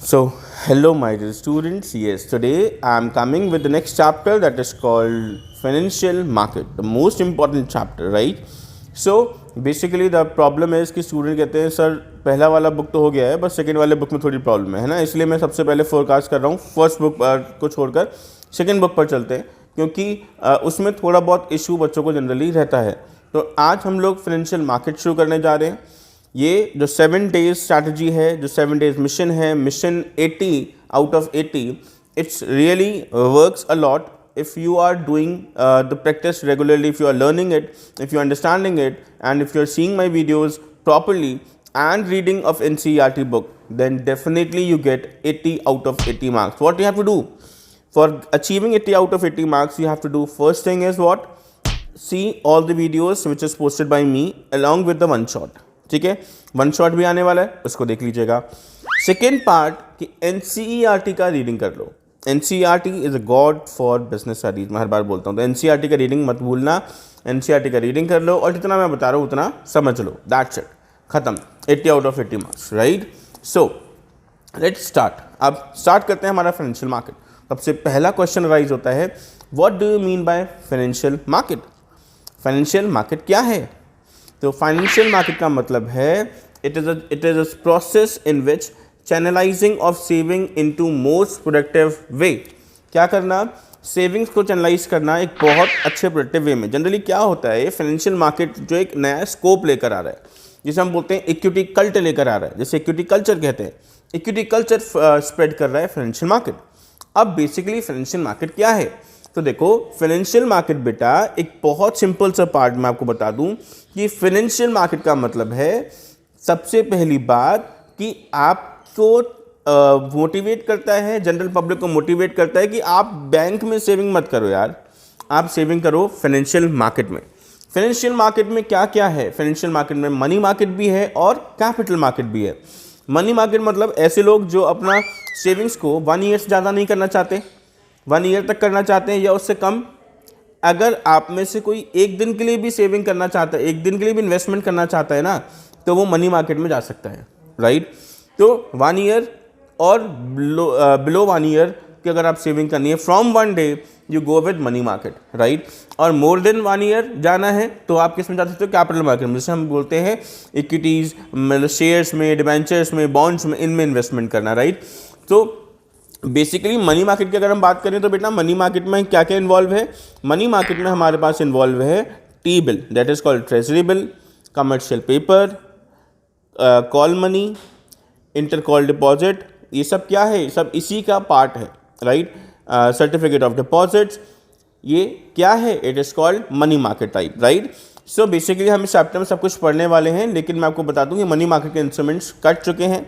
So, hello, my dear students. Yes, today I am coming with the next chapter that is called Financial Market, the most important chapter, right? So, basically the problem is कि student कहते हैं sir पहला वाला book तो हो गया है बस सेकेंड वाले बुक में थोड़ी प्रॉब्लम है ना, इसलिए मैं सबसे पहले फोरकास्ट कर रहा हूँ फर्स्ट बुक को छोड़कर सेकेंड बुक पर चलते हैं क्योंकि उसमें थोड़ा बहुत इशू बच्चों को जनरली रहता है। तो आज हम लोग फाइनेंशियल मार्केट शुरू करने जा रहे हैं। ये जो 7 डेज स्ट्रैटेजी है, जो 7 डेज मिशन है, mission 80 out of 80, it's really works a lot if you are doing the practice regularly, if you are learning it, if you are understanding it, and if you are seeing my videos properly and reading of NCERT book, then definitely you get 80 out of 80 marks. What you have to do for achieving 80 out of 80 marks, you have to do first thing is what? See all the videos which is posted by me along with the one shot. ठीक है, one shot भी आने वाला है, उसको देख लीजिएगा। Second part कि NCERT का रीडिंग कर लो। NCERT is a God for business studies, मैं हर बार बोलता हूँ, तो NCERT का रीडिंग मत भूलना। NCERT का रीडिंग कर लो और जितना मैं बता रहा हूँ उतना समझ लो, दैट्स इट, खत्म। 80 out of 80 marks, right? So let's start. अब स्टार्ट करते हैं हमारा फाइनेंशियल मार्केट। सबसे पहला क्वेश्चन राइज होता है, what do you mean by financial market? Financial market क्या है? तो फाइनेंशियल मार्केट का मतलब है it is a process in which channelising of saving into most productive way. क्या करना? सेविंग्स को चैनलाइज करना एक बहुत अच्छे प्रोडक्टिव वे में। जनरली क्या होता है, फाइनेंशियल मार्केट जो एक नया स्कोप लेकर आ रहा है, जिसे हम बोलते हैं इक्विटी कल्ट लेकर आ रहा है, जैसे इक्विटी कल्चर कहते हैं, इक्विटी कल्चर स्प्रेड कर रहा है फाइनेंशियल मार्केट। अब बेसिकली फाइनेंशियल मार्केट क्या है? तो देखो, फाइनेंशियल मार्केट बेटा एक बहुत सिंपल सा पार्ट मैं आपको बता दूं कि फाइनेंशियल मार्केट का मतलब है सबसे पहली बात कि आपको मोटिवेट करता है, जनरल पब्लिक को मोटिवेट करता है कि आप बैंक में सेविंग मत करो यार, आप सेविंग करो फाइनेंशियल मार्केट में। फाइनेंशियल मार्केट में क्या क्या है? फाइनेंशियल मार्केट में मनी मार्केट भी है और कैपिटल मार्केट भी है। मनी मार्केट मतलब ऐसे लोग जो अपना सेविंग्स को 1 ईयर से ज़्यादा नहीं करना चाहते, 1 ईयर तक करना चाहते हैं या उससे कम। अगर आप में से कोई एक दिन के लिए भी सेविंग करना चाहता है, एक दिन के लिए भी इन्वेस्टमेंट करना चाहता है ना, तो वो मनी मार्केट में जा सकता है, राइट? तो 1 ईयर और बिलो 1 ईयर की अगर आप सेविंग करनी है, from 1 day you go with money market, right? और मोर देन 1 ईयर जाना है तो आप किस में जा सकते हो? कैपिटल मार्केट में, जैसे हम बोलते हैं इक्विटीज़, मतलब शेयर्स में, डिबेंचर्स में, बॉन्ड्स में, इनमें इन्वेस्टमेंट करना, राइट? तो बेसिकली मनी मार्केट की अगर हम बात करें तो बेटा मनी मार्केट में क्या क्या इन्वॉल्व है? मनी मार्केट में हमारे पास इन्वॉल्व है T bill, that is called treasury bill, commercial paper, call money, inter call deposit. ये सब क्या है? सब इसी का पार्ट है, राइट? सर्टिफिकेट ऑफ डिपॉजिट्स, ये क्या है? It is called money market type, right? So basically हम इस चैप्टर में सब कुछ पढ़ने वाले हैं, लेकिन मैं आपको बता दूं कि मनी मार्केट के इंस्ट्रूमेंट्स कट चुके हैं,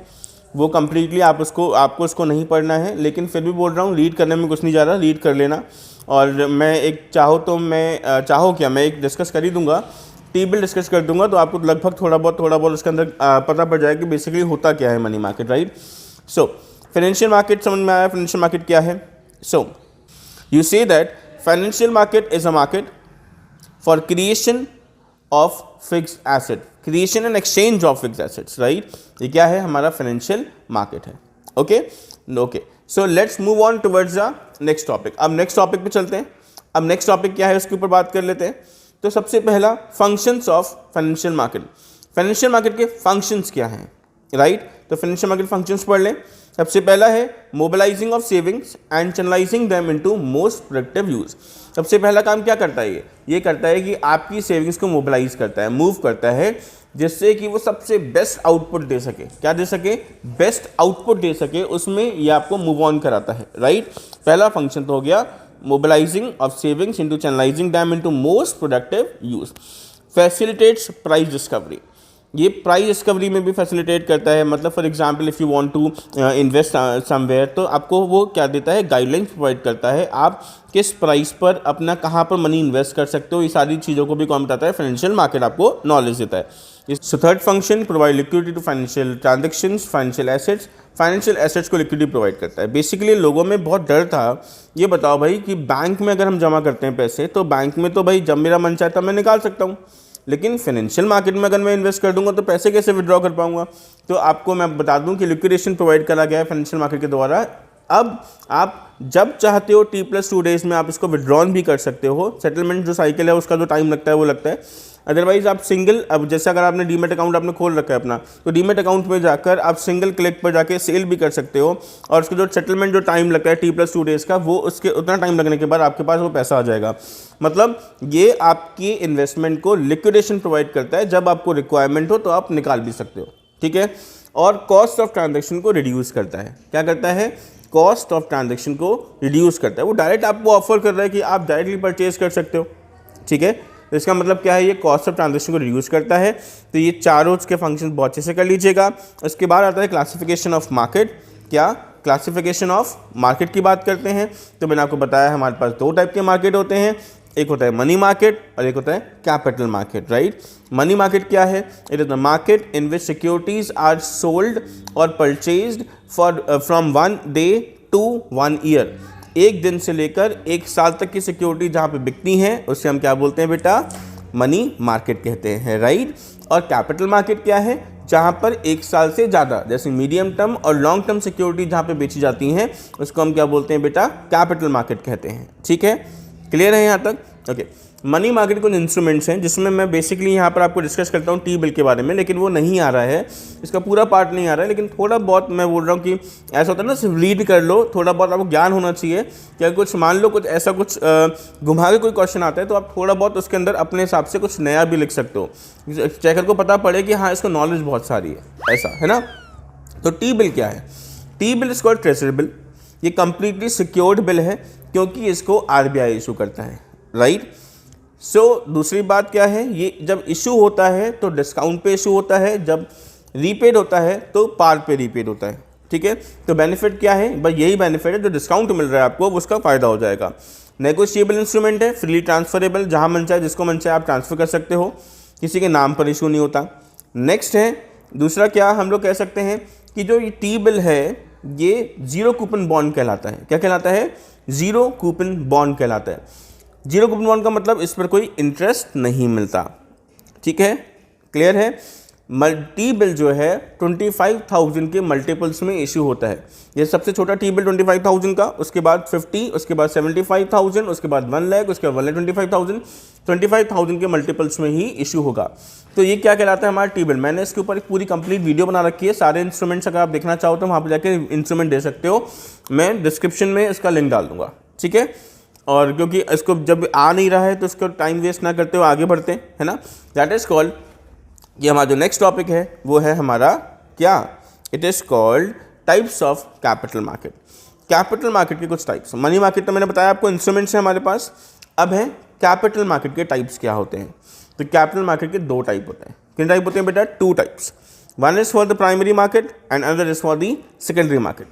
वो कम्प्लीटली आपको उसको नहीं पढ़ना है, लेकिन फिर भी बोल रहा हूँ, रीड करने में कुछ नहीं जा रहा, रीड कर लेना। और मैं एक डिस्कस कर ही दूंगा, टी बिल डिस्कस कर दूंगा, तो आपको लगभग थोड़ा बहुत उसके अंदर पता पड़ जाएगा कि बेसिकली होता क्या है money market, right? So financial market समझ में आया? फाइनेंशियल मार्केट क्या है? So you say that financial market is a market for creation of fixed asset, creation and exchange of fixed assets, right? ये क्या है? हमारा फाइनेंशियल मार्केट है। Okay, so let's move on towards the next topic. अब next topic पे चलते हैं। अब नेक्स्ट टॉपिक क्या है उसके ऊपर बात कर लेते हैं। तो सबसे पहला, functions of financial market. Financial market के फंक्शंस क्या हैं, राइट? तो फाइनेंशियल मार्केट फंक्शंस पढ़ लें। सबसे पहला है mobilising of savings and channelising them into most productive use. सबसे पहला काम क्या करता है? ये करता है कि आपकी सेविंग्स को मोबिलाइज करता है, मूव करता है, जिससे कि वो सबसे बेस्ट आउटपुट दे सके। क्या दे सके? बेस्ट आउटपुट दे सके, उसमें ये आपको मूव ऑन कराता है, राइट? पहला फंक्शन तो हो गया mobilising of savings into channelising them into most productive use. Facilitates price discovery, ये प्राइस डिस्कवरी में भी फैसिलिटेट करता है। मतलब for example if you want to invest somewhere, तो आपको वो क्या देता है? गाइडलाइंस प्रोवाइड करता है, आप किस प्राइस पर अपना कहाँ पर मनी इन्वेस्ट कर सकते हो, ये सारी चीज़ों को भी कौन बताता है? फाइनेंशियल मार्केट आपको नॉलेज देता है। So third function, provide liquidity to financial transactions, financial assets. Financial assets को लिक्विडिटी प्रोवाइड करता है। बेसिकली लोगों में बहुत डर था, ये बताओ भाई कि बैंक में अगर हम जमा करते हैं पैसे, तो बैंक में तो भाई जब मेरा मन चाहता मैं निकाल सकता हूँ, लेकिन फाइनेंशियल मार्केट में अगर मैं इन्वेस्ट कर दूंगा तो पैसे कैसे विड्रॉ कर पाऊंगा? तो आपको मैं बता दूं कि लिक्विडेशन प्रोवाइड करा गया है फाइनेंशियल मार्केट के द्वारा। अब आप जब चाहते हो T+2 डेज में आप इसको विड्रॉन भी कर सकते हो। सेटलमेंट जो साइकिल है उसका जो टाइम लगता है वो लगता है। अदरवाइज आप सिंगल, अब जैसे अगर आपने डीमेट अकाउंट आपने खोल रखा है अपना, तो डीमेट अकाउंट में जाकर आप सिंगल क्लिक पर जाके सेल भी कर सकते हो, और उसके जो सेटलमेंट जो टाइम लगता है T+2 डेज का, वो उसके उतना टाइम लगने के बाद आपके पास वो पैसा आ जाएगा। मतलब ये आपकी इन्वेस्टमेंट को लिक्विडेशन प्रोवाइड करता है, जब आपको रिक्वायरमेंट हो तो आप निकाल भी सकते हो, ठीक है। और कॉस्ट ऑफ ट्रांजेक्शन को रिड्यूस करता है। क्या करता है? कॉस्ट ऑफ ट्रांजेक्शन को रिड्यूस करता है। वो डायरेक्ट आपको ऑफर कर रहा है कि आप डायरेक्टली परचेज कर सकते हो, ठीक है। तो इसका मतलब क्या है? ये कॉस्ट ऑफ ट्रांजेक्शन को रिड्यूस करता है। तो ये चारों के फंक्शन बहुत अच्छे से कर लीजिएगा। उसके बाद आता है क्लासिफिकेशन ऑफ मार्केट। क्या क्लासिफिकेशन ऑफ मार्केट की बात करते हैं, तो मैंने आपको बताया हमारे पास दो टाइप के मार्केट होते हैं, एक होता है मनी मार्केट और एक होता है capital market, right. Money market क्या है? It is the market in which securities are sold और purchased from 1 day to 1 year. एक दिन से लेकर 1 साल तक की सिक्योरिटी जहाँ पे बिकती हैं उसे हम क्या बोलते हैं बेटा? मनी मार्केट कहते हैं, राइट। और कैपिटल मार्केट क्या है? जहाँ पर 1 साल से ज़्यादा, जैसे मीडियम टर्म और लॉन्ग टर्म सिक्योरिटी जहाँ पे बेची जाती हैं उसको हम क्या बोलते हैं बेटा? कैपिटल मार्केट कहते हैं, ठीक है। क्लियर है यहाँ तक? ओके। मनी मार्केट कुछ इंस्ट्रूमेंट्स हैं जिसमें मैं बेसिकली यहाँ पर आपको डिस्कस करता हूँ टी बिल के बारे में, लेकिन वो नहीं आ रहा है, इसका पूरा पार्ट नहीं आ रहा है, लेकिन थोड़ा बहुत मैं बोल रहा हूँ कि ऐसा होता है ना, सिर्फ रीड कर लो, थोड़ा बहुत आपको ज्ञान होना चाहिए कि अगर कुछ मान लो कुछ ऐसा कुछ घुमा के कोई क्वेश्चन आता है तो आप थोड़ा बहुत उसके अंदर अपने हिसाब से कुछ नया भी लिख सकते हो, चेकर को पता पड़े कि हाँ इसको नॉलेज बहुत सारी है, ऐसा है ना। तो टी बिल क्या है? T bill is called treasury bill. ये कंप्लीटली सिक्योर्ड बिल है क्योंकि इसको आरबीआई इशू करता है, राइट। सो दूसरी बात क्या है? ये जब इशू होता है तो डिस्काउंट पे इशू होता है, जब रीपेड होता है तो पार पे रीपेड होता है, ठीक है। तो बेनिफिट क्या है? बस यही बेनिफिट है, जो डिस्काउंट मिल रहा है आपको उसका फ़ायदा हो जाएगा। नेगोशिएबल इंस्ट्रूमेंट है, फ्रीली ट्रांसफरेबल, जहाँ मन चाहे जिसको मन चाहे आप ट्रांसफ़र कर सकते हो, किसी के नाम पर इशू नहीं होता। नेक्स्ट है दूसरा, क्या हम लोग कह सकते हैं कि जो ये टी बिल है ये जीरो कूपन बॉन्ड कहलाता है। क्या कहलाता है? जीरो कूपन बॉन्ड कहलाता है। जीरो कूपन बॉन्ड का मतलब इस पर कोई इंटरेस्ट नहीं मिलता, ठीक है, क्लियर है। टी बिल जो है 25,000 के मल्टीपल्स में इशू होता है। ये सबसे छोटा टी बिल 25,000 का, उसके बाद 50, उसके बाद 75,000, उसके बाद 1 लाख, उसके बाद 1,25,000, 25,000 के मल्टीपल्स में ही इशू होगा। तो ये क्या कहलाता है? हमारा टी बिल। मैंने इसके ऊपर एक पूरी कंप्लीट वीडियो बना रखी है, सारे इंस्ट्रूमेंट्स अगर आप देखना चाहो तो वहाँ पर जाके इंस्ट्रूमेंट दे सकते हो, मैं डिस्क्रिप्शन में इसका लिंक डाल दूँगा, ठीक है। और क्योंकि इसको जब आ नहीं रहा है तो इसको टाइम वेस्ट ना करते हुए आगे बढ़ते हैं, है ना। दैट इज़ कॉल्ड, ये हमारा जो नेक्स्ट टॉपिक है वो है हमारा क्या? It is called types of capital market. Capital market के कुछ टाइप्स। मनी मार्केट तो मैंने बताया आपको इंस्ट्रूमेंट्स हैं हमारे पास। अब है कैपिटल मार्केट के टाइप्स क्या होते हैं। तो कैपिटल मार्केट के 2 टाइप होते हैं। कितने टाइप होते हैं बेटा? 2 types. One is for the primary market and other is for the secondary market.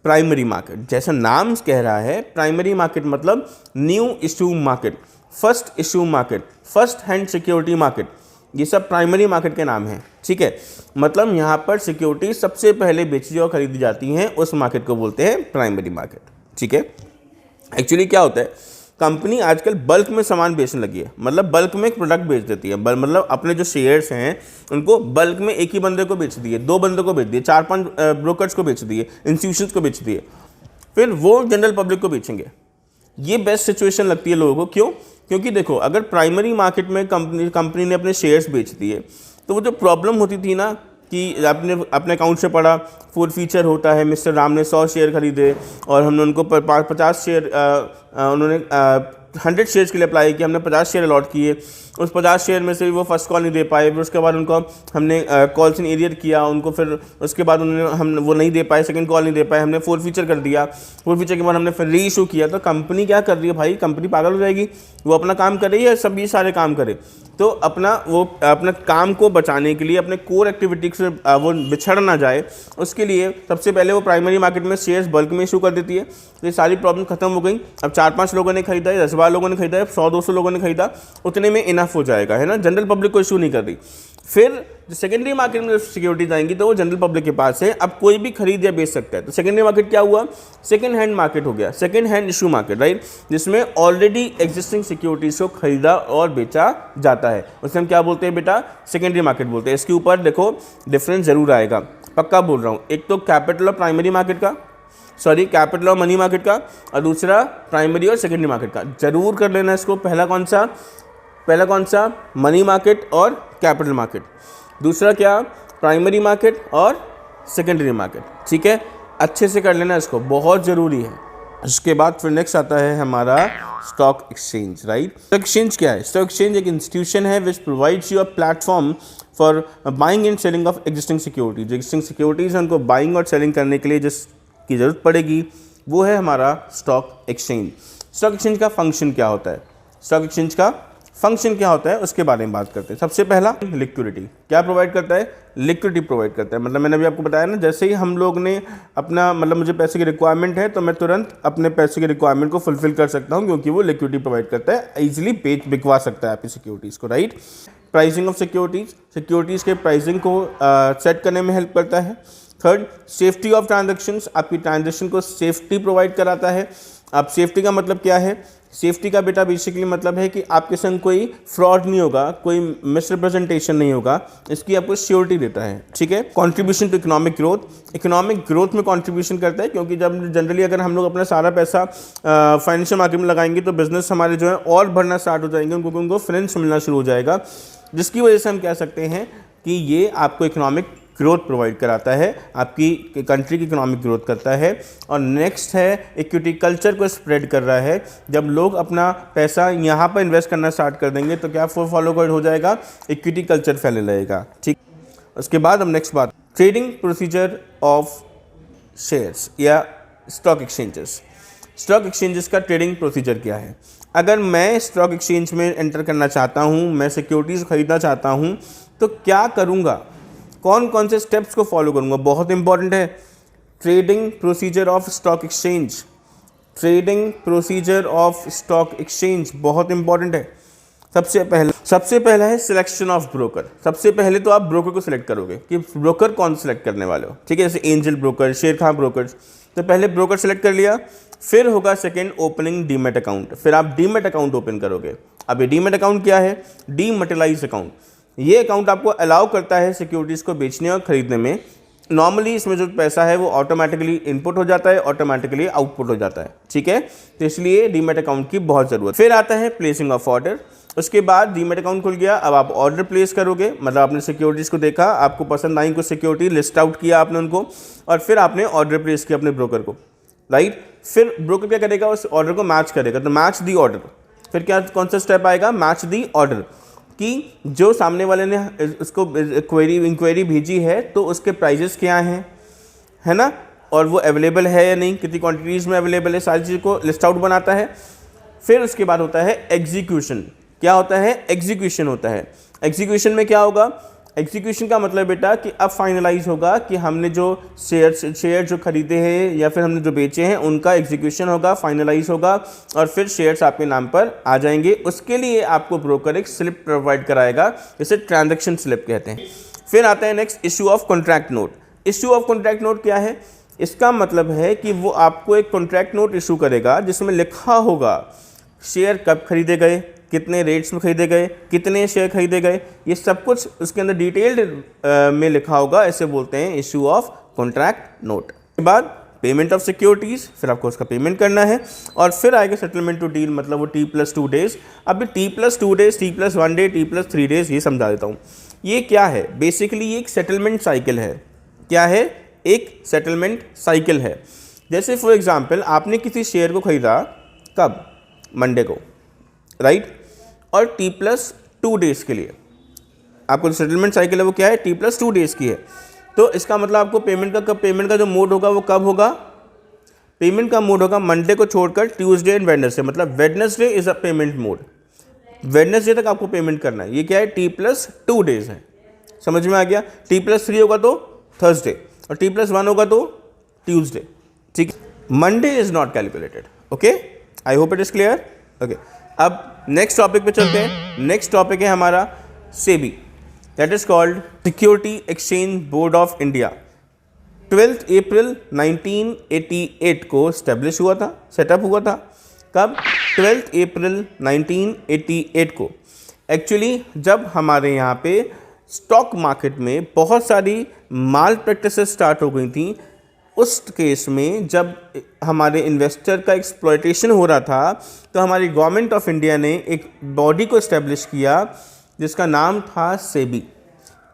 Primary market, जैसा नाम कह रहा है, प्राइमरी मार्केट मतलब new issue market, first issue market, first hand security market, ये सब प्राइमरी मार्केट के नाम हैं, ठीक है। मतलब यहाँ पर सिक्योरिटी सबसे पहले बेची और खरीदी जाती हैं, उस मार्केट को बोलते हैं प्राइमरी मार्केट, ठीक है। एक्चुअली क्या होता है, कंपनी आजकल बल्क में सामान बेचने लगी है, मतलब बल्क में एक प्रोडक्ट बेच देती है, मतलब अपने जो शेयर्स हैं उनको बल्क में एक ही बंदे को बेच दिए, 2 बंदों को बेच दिए, 4-5 ब्रोकर्स को बेच दिए, इंस्टीट्यूशंस को बेच दिए, फिर वो जनरल पब्लिक को बेचेंगे। ये बेस्ट सिचुएशन लगती है लोगों को। क्यों? क्योंकि देखो, अगर प्राइमरी मार्केट में कंपनी ने अपने शेयर्स बेच दिए तो वो जो प्रॉब्लम होती थी ना कि आपने अपने अकाउंट से पढ़ा फूड फीचर होता है, मिस्टर राम ने 100 शेयर खरीदे और हमने उनको 50 शेयर, उन्होंने 100 शेयर्स के लिए अप्लाई किया, हमने 50 शेयर अलॉट किए, उस 50 शेयर में से भी वो फर्स्ट कॉल नहीं दे पाए, फिर उसके बाद उनको हमने कॉल्स इन एरियर किया उनको, फिर उसके बाद उन्होंने वो नहीं दे पाए, सेकंड कॉल नहीं दे पाए, हमने 4 फीचर कर दिया, 4 फीचर के बाद हमने फिर री इशू किया। तो कंपनी क्या कर रही है भाई? कंपनी पागल हो जाएगी। वो अपना काम कर रही है, सब ये सारे काम करे, तो अपना काम को बचाने के लिए, अपने कोर एक्टिविटी से वो बिछड़ ना जाए, उसके लिए सबसे पहले वो प्राइमरी मार्केट में शेयर्स बल्क में इशू कर देती है। तो ये सारी प्रॉब्लम खत्म हो गई। अब 4-5 लोगों ने खरीदा है, 10-12 लोगों ने खरीदा है, 100-200 लोगों ने खरीदा, उतने में इनफ हो जाएगा, है ना। जनरल पब्लिक को इशू नहीं कर रही। फिर जो सेकेंडरी मार्केट में सिक्योरिटीज आएंगी तो वो जनरल पब्लिक के पास है, अब कोई भी खरीद या बेच सकता है। तो सेकेंडरी मार्केट क्या हुआ, सेकेंड हैंड मार्केट हो गया, second hand issue market, right, जिसमें ऑलरेडी एग्जिस्टिंग सिक्योरिटीज को खरीदा और बेचा जाता है, उसे हम क्या बोलते हैं बेटा, सेकेंडरी मार्केट बोलते हैं। इसके ऊपर देखो डिफरेंस जरूर आएगा, पक्का बोल रहा हूँ। एक तो कैपिटल और प्राइमरी मार्केट का, सॉरी कैपिटल और मनी मार्केट का, और दूसरा प्राइमरी और सेकेंडरी मार्केट का, जरूर कर लेना इसको। पहला कौन सा, मनी मार्केट और कैपिटल मार्केट, दूसरा क्या, प्राइमरी मार्केट और सेकेंडरी मार्केट, ठीक है, अच्छे से कर लेना इसको, बहुत ज़रूरी है। इसके बाद फिर नेक्स्ट आता है हमारा stock exchange, right. Stock exchange क्या है, स्टॉक एक्सचेंज एक इंस्टीट्यूशन है which provides you a platform for buying and selling of existing securities. Existing securities उनको बाइंग और सेलिंग करने के लिए जिसकी ज़रूरत पड़ेगी वो है हमारा स्टॉक एक्सचेंज। स्टॉक एक्सचेंज का फंक्शन क्या होता है, स्टॉक एक्सचेंज का फंक्शन क्या होता है उसके बारे में बात करते हैं। सबसे पहला लिक्विडिटी, क्या प्रोवाइड करता है, लिक्विडिटी प्रोवाइड करता है। मतलब मैंने अभी आपको बताया ना, जैसे ही हम लोग ने अपना मतलब मुझे पैसे की रिक्वायरमेंट है तो मैं तुरंत अपने पैसे की रिक्वायरमेंट को फुलफिल कर सकता हूं, क्योंकि वो लिक्विडिटी प्रोवाइड करता है, ईजिली बिकवा सकता है आपकी सिक्योरिटीज़ को, right. Pricing of securities, securities के प्राइसिंग को सेट करने में हेल्प करता है। थर्ड, सेफ्टी ऑफ ट्रांजैक्शंस, आपकी ट्रांजैक्शन को सेफ्टी प्रोवाइड कराता है। अब सेफ्टी का मतलब क्या है, सेफ्टी का बेटा बेसिकली मतलब है कि आपके संग कोई फ्रॉड नहीं होगा, कोई मिसरिप्रेजेंटेशन नहीं होगा, इसकी आपको श्योरिटी देता है, ठीक है। Contribution to economic growth, economic growth में कंट्रीब्यूशन करता है, क्योंकि जब जनरली अगर हम लोग अपना सारा पैसा फाइनेंशियल मार्केट में लगाएंगे तो बिजनेस हमारे जो है और बढ़ना स्टार्ट हो जाएंगे, उनको फाइनेंस मिलना शुरू हो जाएगा, जिसकी वजह से हम कह सकते हैं कि ये आपको इकोनॉमिक ग्रोथ प्रोवाइड कराता है, आपकी कंट्री की इकोनॉमिक ग्रोथ करता है। और नेक्स्ट है इक्विटी कल्चर को स्प्रेड कर रहा है। जब लोग अपना पैसा यहाँ पर इन्वेस्ट करना स्टार्ट कर देंगे तो क्या फॉलो हो जाएगा, इक्विटी कल्चर फैलने लगेगा, ठीक। उसके बाद हम नेक्स्ट बात, ट्रेडिंग प्रोसीजर ऑफ शेयर्स या स्टॉक एक्सचेंजेस। स्टॉक एक्सचेंजेस का ट्रेडिंग प्रोसीजर क्या है। अगर मैं स्टॉक एक्सचेंज में एंटर करना चाहता हूँ, मैं सिक्योरिटीज़ खरीदना चाहता हूँ, तो क्या करूँगा, कौन कौन से स्टेप्स को फॉलो करूंगा, बहुत इंपॉर्टेंट है। Trading procedure of stock exchange, trading procedure of stock exchange बहुत इंपॉर्टेंट है। सबसे पहला है सिलेक्शन ऑफ ब्रोकर। सबसे पहले तो आप ब्रोकर को सिलेक्ट करोगे कि ब्रोकर कौन सिलेक्ट करने वाले हो, ठीक है, जैसे एंजल ब्रोकर, शेर खां ब्रोकर। तो पहले ब्रोकर सिलेक्ट कर लिया, फिर होगा सेकेंड ओपनिंग डीमेट अकाउंट, फिर आप डीमेट अकाउंट ओपन करोगे। अब ये डीमेट अकाउंट क्या है, डीमटेलाइज अकाउंट। ये अकाउंट आपको अलाउ करता है सिक्योरिटीज़ को बेचने और खरीदने में। नॉर्मली इसमें जो पैसा है वो ऑटोमेटिकली इनपुट हो जाता है, ऑटोमेटिकली आउटपुट हो जाता है, ठीक है। तो इसलिए डीमेट अकाउंट की बहुत ज़रूरत। फिर आता है प्लेसिंग ऑफ ऑर्डर। उसके बाद डीमेट अकाउंट खुल गया, अब आप ऑर्डर प्लेस करोगे, मतलब आपने सिक्योरिटीज़ को देखा, आपको पसंद आई कुछ सिक्योरिटी, लिस्ट आउट किया आपने उनको, और फिर आपने ऑर्डर प्लेस किया अपने ब्रोकर को, राइट। फिर ब्रोकर क्या करेगा, उस ऑर्डर को मैच करेगा, तो मैच दी ऑर्डर। फिर क्या, कौन सा स्टेप आएगा, मैच दी ऑर्डर, कि जो सामने वाले ने उसको इंक्वायरी भेजी है तो उसके प्राइजेस क्या हैं, है ना, और वो अवेलेबल है या नहीं, कितनी क्वांटिटीज़ में अवेलेबल है, सारी चीज़ को लिस्ट आउट बनाता है। फिर उसके बाद होता है एग्जीक्यूशन। क्या होता है, एग्जीक्यूशन होता है। एग्जीक्यूशन में क्या होगा, एग्जीक्यूशन का मतलब बेटा कि अब फाइनलाइज होगा कि हमने जो शेयर जो खरीदे हैं या फिर हमने जो बेचे हैं उनका एग्जीक्यूशन होगा, फाइनलाइज होगा, और फिर शेयर्स आपके नाम पर आ जाएंगे। उसके लिए आपको ब्रोकर एक स्लिप प्रोवाइड कराएगा, जिसे ट्रांजैक्शन स्लिप कहते हैं। फिर आता है next issue of contract note. Issue of contract note क्या है, इसका मतलब है कि वो आपको एक कॉन्ट्रैक्ट नोट इशू करेगा जिसमें लिखा होगा शेयर कब खरीदे गए, कितने रेट्स में खरीदे गए, कितने शेयर खरीदे गए, ये सब कुछ उसके अंदर डिटेल्ड में लिखा होगा, ऐसे बोलते हैं इशू ऑफ कॉन्ट्रैक्ट नोट। के बाद पेमेंट ऑफ सिक्योरिटीज़, फिर आपको उसका पेमेंट करना है, और फिर आएगा सेटलमेंट टू डील, मतलब वो T+2 डेज़। अब T+2 days, T+1 day, T+3 days, ये समझा देता हूँ। ये क्या है, बेसिकली ये एक सेटलमेंट साइकिल है। क्या है, एक सेटलमेंट साइकिल है। जैसे फॉर एग्जाम्पल आपने किसी शेयर को खरीदा कब, मंडे को, राइट, और T+2 डेज़ के लिए आपको जो सेटलमेंट साइकिल है वो क्या है, T+2 डेज़ की है। तो इसका मतलब आपको पेमेंट का जो मोड होगा वो कब होगा, पेमेंट का मोड होगा मंडे को छोड़कर ट्यूसडे एंड वेडनेसडे, मतलब Wednesday is a payment mode, Wednesday तक आपको पेमेंट करना है। ये क्या है, T+2 डेज़ है, समझ में आ गया। T+3 होगा तो थर्सडे, और T+1 होगा तो ट्यूसडे, ठीक है। Monday is not calculated, okay, I hope it is clear, okay. अब नेक्स्ट टॉपिक पे चलते हैं। नेक्स्ट टॉपिक है हमारा SEBI. That is called security exchange board of India. 12 अप्रैल 1988 को स्टैब्लिश हुआ था, सेटअप हुआ था। कब? 12 अप्रैल 1988 को। एक्चुअली जब हमारे यहाँ पे स्टॉक मार्केट में बहुत सारी माल प्रैक्टिसेस स्टार्ट हो गई थी, उस केस में जब हमारे इन्वेस्टर का एक्सप्लॉयटेशन हो रहा था, तो हमारी गवर्नमेंट ऑफ इंडिया ने एक बॉडी को इस्टेब्लिश किया जिसका नाम था सेबी।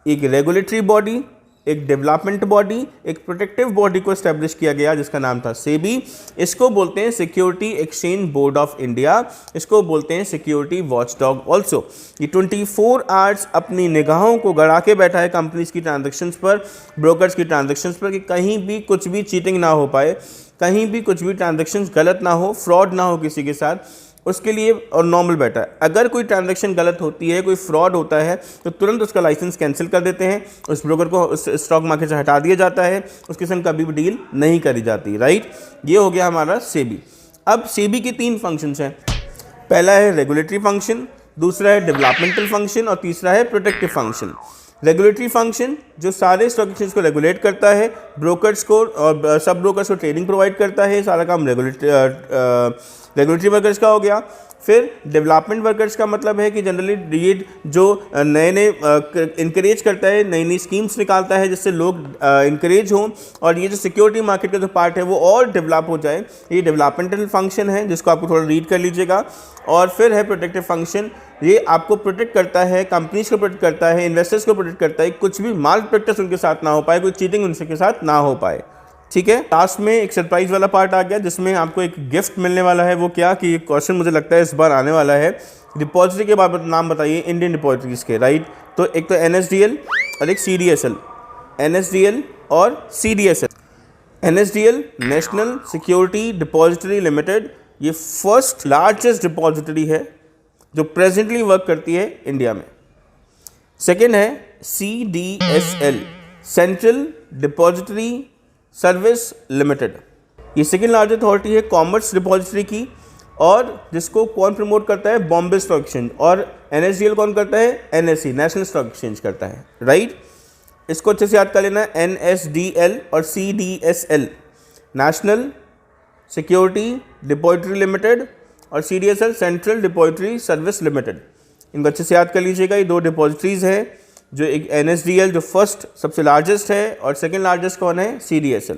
एक रेगुलेटरी बॉडी, एक डेवलपमेंट बॉडी, एक प्रोटेक्टिव बॉडी को इस्टेब्लिश किया गया जिसका नाम था सेबी। इसको बोलते हैं security exchange board of India, इसको बोलते हैं सिक्योरिटी वॉचडॉग ऑल्सो। ये 24 आवर्स अपनी निगाहों को गड़ा के बैठा है कंपनीज की ट्रांजैक्शंस पर, ब्रोकर्स की ट्रांजैक्शंस पर, कि कहीं भी कुछ भी चीटिंग ना हो पाए, कहीं भी कुछ भी ट्रांजैक्शंस गलत ना हो, फ्रॉड ना हो किसी के साथ, उसके लिए और नॉर्मल बैठा है। अगर कोई ट्रांजैक्शन गलत होती है, कोई फ्रॉड होता है, तो तुरंत उसका लाइसेंस कैंसिल कर देते हैं, उस ब्रोकर को उस स्टॉक मार्केट से हटा दिया जाता है, उसके संग कभी भी डील नहीं करी जाती, राइट। ये हो गया हमारा सेबी। अब सेबी के 3 फंक्शंस हैं। पहला है रेगुलेटरी फंक्शन, दूसरा है डेवलपमेंटल फंक्शन और तीसरा है प्रोटेक्टिव फंक्शन। रेगुलेटरी फंक्शन जो सारे स्टॉक एक्सचेंज को रेगुलेट करता है, ब्रोकर्स को और सब ब्रोकर्स को ट्रेनिंग प्रोवाइड करता है, सारा काम रेगुलेटरी वर्कर्स का हो गया। फिर डेवलपमेंट वर्कर्स का मतलब है कि जनरली ये जो नए नए इंकरेज करता है, नई नई स्कीम्स निकालता है जिससे लोग इंकरेज हों और ये जो सिक्योरिटी मार्केट का जो पार्ट है वो और डेवलप हो जाए, ये डेवलपमेंटल फंक्शन है जिसको आपको थोड़ा रीड कर लीजिएगा। और फिर है प्रोटेक्टिव फंक्शन, ये आपको प्रोटेक्ट करता है, कंपनीज को प्रोटेक्ट करता है, इन्वेस्टर्स को प्रोटेक्ट करता है, कुछ भी माल प्रैक्टिस उनके साथ ना हो पाए, कोई चीटिंग उनके साथ ना हो पाए, ठीक है। लास्ट में एक सरप्राइज वाला पार्ट आ गया जिसमें आपको एक गिफ्ट मिलने वाला है। वो क्या कि क्वेश्चन मुझे लगता है इस बार आने वाला है। डिपॉजिटरी के बाद नाम बताइए इंडियन डिपॉजिटरीज के, राइट। तो एक तो NSDL और एक CDSL, NSDL और CDSL। NSDL national security depository limited, ये फर्स्ट लार्जेस्ट डिपॉजिटरी है जो प्रेजेंटली वर्क करती है इंडिया में। सेकेंड है CDSL, central depository service limited, ये सेकेंड लार्जेस्ट अथॉरिटी है कॉमर्स डिपॉजिटरी की, और जिसको कौन प्रमोट करता है? Bombay stock exchange. और NSDL कौन करता है? NSE, नेशनल स्टॉक एक्सचेंज करता है, राइट। इसको अच्छे से याद कर लेना, NSDL और CDSL, national security depository limited, और CDSL central depository service limited. इनको अच्छे से याद कर लीजिएगा। ये 2 डिपॉजिटरीज है, जो एक NSDL जो फर्स्ट सबसे लार्जेस्ट है और सेकेंड लार्जेस्ट कौन है? CDSL।